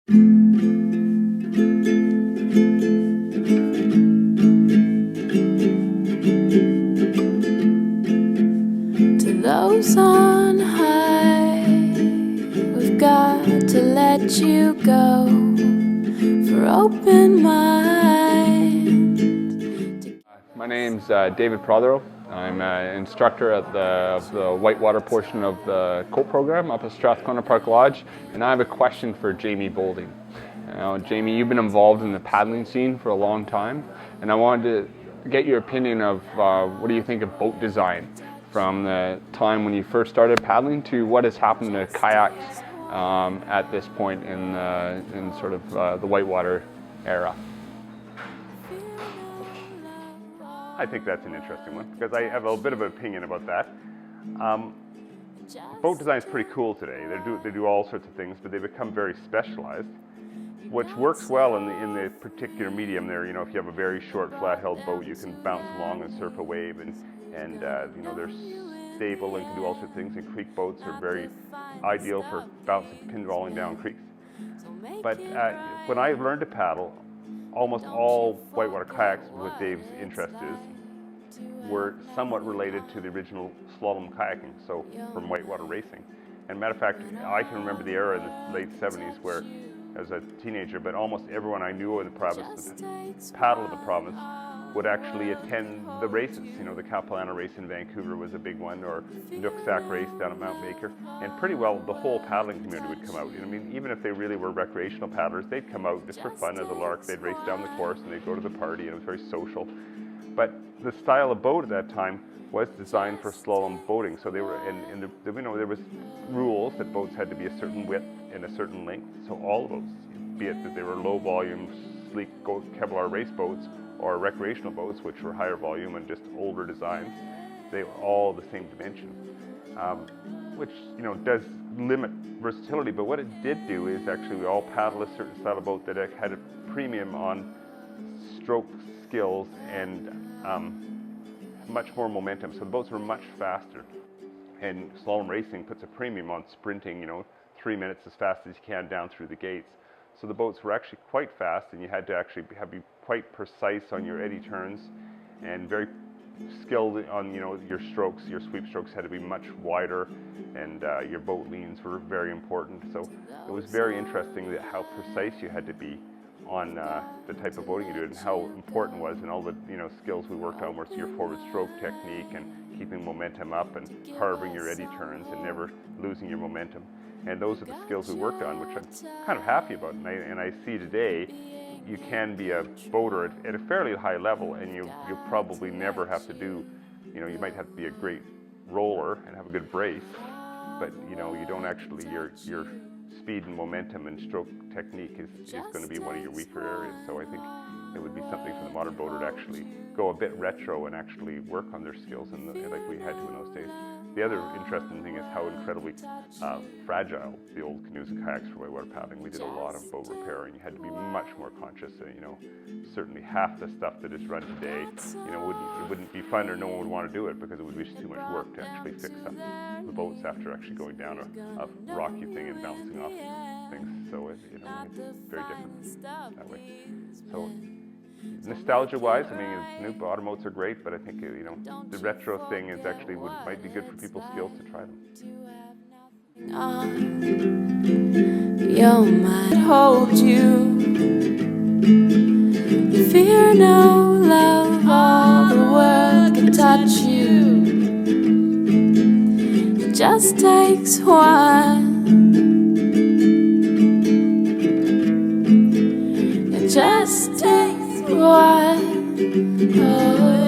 To those on high, we've got to let you go for open mind. My name's David Prothero. I'm an instructor at the whitewater portion of the COLT program up at Strathcona Park Lodge, and I have a question for Jamie Boulding. Now, Jamie, you've been involved in the paddling scene for a long time, and I wanted to get your opinion of what do you think of boat design from the time when you first started paddling to what has happened to kayaks at this point in sort of the whitewater era. I think that's an interesting one because I have a bit of an opinion about that. Boat design is pretty cool today. They do all sorts of things, but they become very specialized, which works well in the particular medium there. You know, if you have a very short flat-held boat, you can bounce along and surf a wave, and you know, they're stable and can do all sorts of things. And creek boats are very ideal for bouncing, pinballing down creeks. But when I learned to paddle, almost all whitewater kayaks, what Dave's interest is, were somewhat related to the original slalom kayaking, so from whitewater racing. And matter of fact, I can remember the era in the late 70s where I was a teenager, but almost everyone I knew in the province, the paddle of the province, would actually attend the races. You know, the Capilano race in Vancouver was a big one, or Nooksack race down at Mount Baker. And pretty well the whole paddling community would come out. I mean, even if they really were recreational paddlers, they'd come out just for fun as a lark. They'd race down the course and they'd go to the party, and it was very social. But the style of boat at that time was designed for slalom boating. So they were, you know, there was rules that boats had to be a certain width and a certain length. So all of those, be it that they were low volume, sleek Kevlar race boats, or recreational boats, which were higher volume and just older designs, they were all the same dimension, which, you know, does limit versatility. But what it did do is actually we all paddle a certain style of boat that had a premium on stroke skills and much more momentum. So the boats were much faster. And slalom racing puts a premium on sprinting, you know, 3 minutes as fast as you can down through the gates. So the boats were actually quite fast, and you had to actually be quite precise on your eddy turns and very skilled on, you know, your strokes. Your sweep strokes had to be much wider, and your boat leans were very important. So it was very interesting that how precise you had to be on the type of boating you did, and how important it was, and all the, you know, skills we worked on were your forward stroke technique and keeping momentum up and carving your eddy turns and never losing your momentum. And those are the skills we worked on, which I'm kind of happy about. And I see today, you can be a boater at a fairly high level, and you probably never have to do, you know, you might have to be a great roller and have a good brace, but, you know, you don't actually, your speed and momentum and stroke technique is going to be one of your weaker areas. So I think it would be something for the modern boater to actually go a bit retro and actually work on their skills, and like we had to in those days. The other interesting thing is how incredibly fragile the old canoes and kayaks for whitewater paddling. We did a lot of boat repair, and you had to be much more conscious. You know, certainly half the stuff that is run today, you know, it wouldn't be fun, or no one would want to do it because it would be too much work to actually fix up the boats after actually going down a rocky thing and bouncing off things. So you know, it's very different that way. So nostalgia-wise, I mean, new bottom boats are great, but I think, you know, the retro thing is actually might be good for people's skills to try them. Your mind hold you. You fear no love, all the world can touch you. It just takes one. It just takes one. Oh,